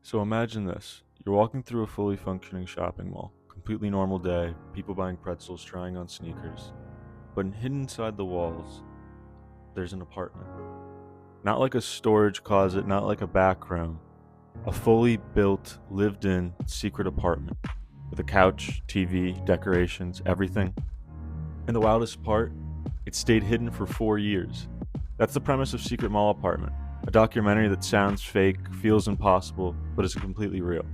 So imagine this. You're walking through a fully functioning shopping mall. Completely normal day, people buying pretzels, trying on sneakers. But hidden inside the walls, there's an apartment. Not like a storage closet, not like a back room. A fully built, lived in, secret apartment. With a couch, TV, decorations, everything. And the wildest part, it stayed hidden for 4 years. That's the premise of Secret Mall Apartment, a documentary that sounds fake, feels impossible, but is completely real.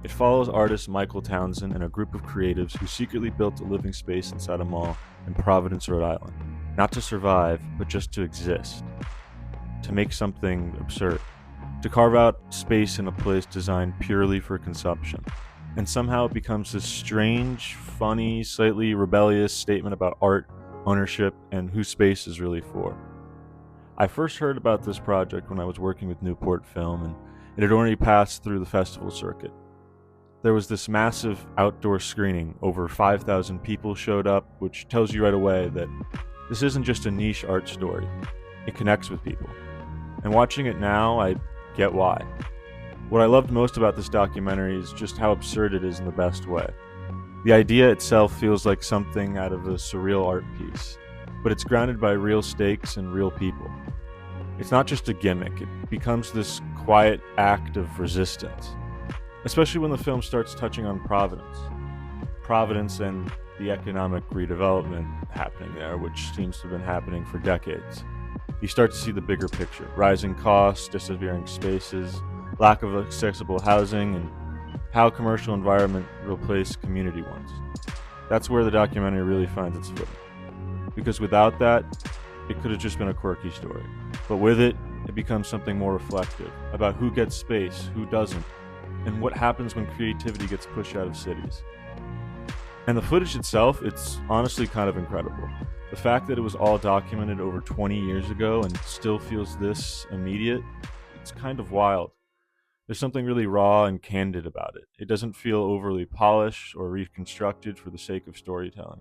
It follows artist Michael Townsend and a group of creatives who secretly built a living space inside a mall in Providence, Rhode Island. Not to survive, but just to exist. To make something absurd. To carve out space in a place designed purely for consumption. And somehow it becomes this strange, funny, slightly rebellious statement about art, ownership, and who space is really for. I first heard about this project when I was working with Newport Film, and it had already passed through the festival circuit. There was this massive outdoor screening. Over 5,000 people showed up, which tells you right away that this isn't just a niche art story. It connects with people. And watching it now, I get why. What I loved most about this documentary is just how absurd it is in the best way. The idea itself feels like something out of a surreal art piece, but it's grounded by real stakes and real people. It's not just a gimmick, it becomes this quiet act of resistance, especially when the film starts touching on Providence. Providence and the economic redevelopment happening there, which seems to have been happening for decades. You start to see the bigger picture: rising costs, disappearing spaces, lack of accessible housing, and how commercial environment replace community ones. That's where the documentary really finds its footing. Because without that, it could have just been a quirky story. But with it, it becomes something more reflective about who gets space, who doesn't, and what happens when creativity gets pushed out of cities. And the footage itself, it's honestly kind of incredible. The fact that it was all documented over 20 years ago and still feels this immediate, it's kind of wild. There's something really raw and candid about it. It doesn't feel overly polished or reconstructed for the sake of storytelling.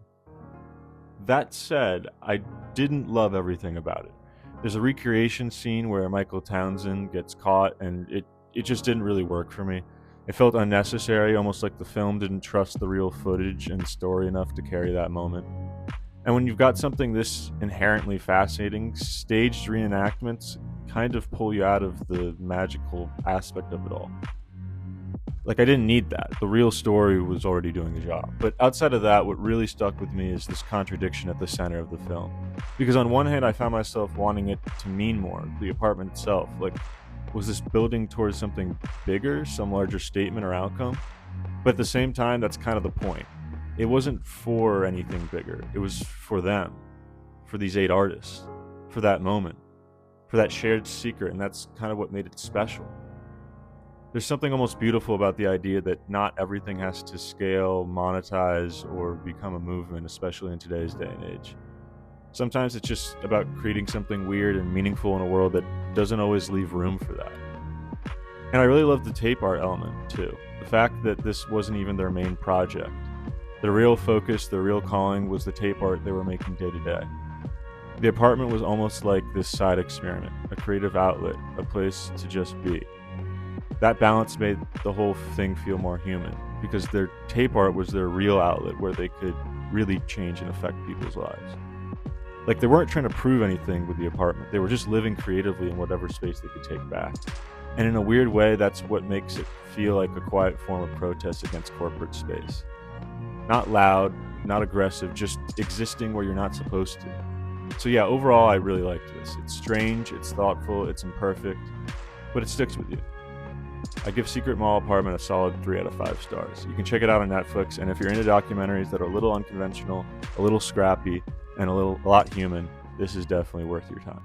That said, I didn't love everything about it. There's a recreation scene where Michael Townsend gets caught, and it just didn't really work for me. It felt unnecessary, almost like the film didn't trust the real footage and story enough to carry that moment. And when you've got something this inherently fascinating, staged reenactments kind of pull you out of the magical aspect of it all. Like, I didn't need that. The real story was already doing the job. But outside of that, what really stuck with me is this contradiction at the center of the film. Because on one hand, I found myself wanting it to mean more, the apartment itself. Like, was this building towards something bigger, some larger statement or outcome? But at the same time, that's kind of the point. It wasn't for anything bigger. It was for them, for these 8 artists, for that moment, for that shared secret, and that's kind of what made it special. There's something almost beautiful about the idea that not everything has to scale, monetize, or become a movement, especially in today's day and age. Sometimes it's just about creating something weird and meaningful in a world that doesn't always leave room for that. And I really love the tape art element, too. The fact that this wasn't even their main project. Their real focus, their real calling was the tape art they were making day to day. The apartment was almost like this side experiment, a creative outlet, a place to just be. That balance made the whole thing feel more human, because their tape art was their real outlet where they could really change and affect people's lives. Like, they weren't trying to prove anything with the apartment, they were just living creatively in whatever space they could take back. And in a weird way, that's what makes it feel like a quiet form of protest against corporate space. Not loud, not aggressive, just existing where you're not supposed to. So yeah, overall, I really liked this. It's strange, it's thoughtful, it's imperfect, but it sticks with you. I give Secret Mall Apartment a solid 3 out of 5 stars. You can check it out on Netflix, and if you're into documentaries that are a little unconventional, a little scrappy, and a lot human, this is definitely worth your time.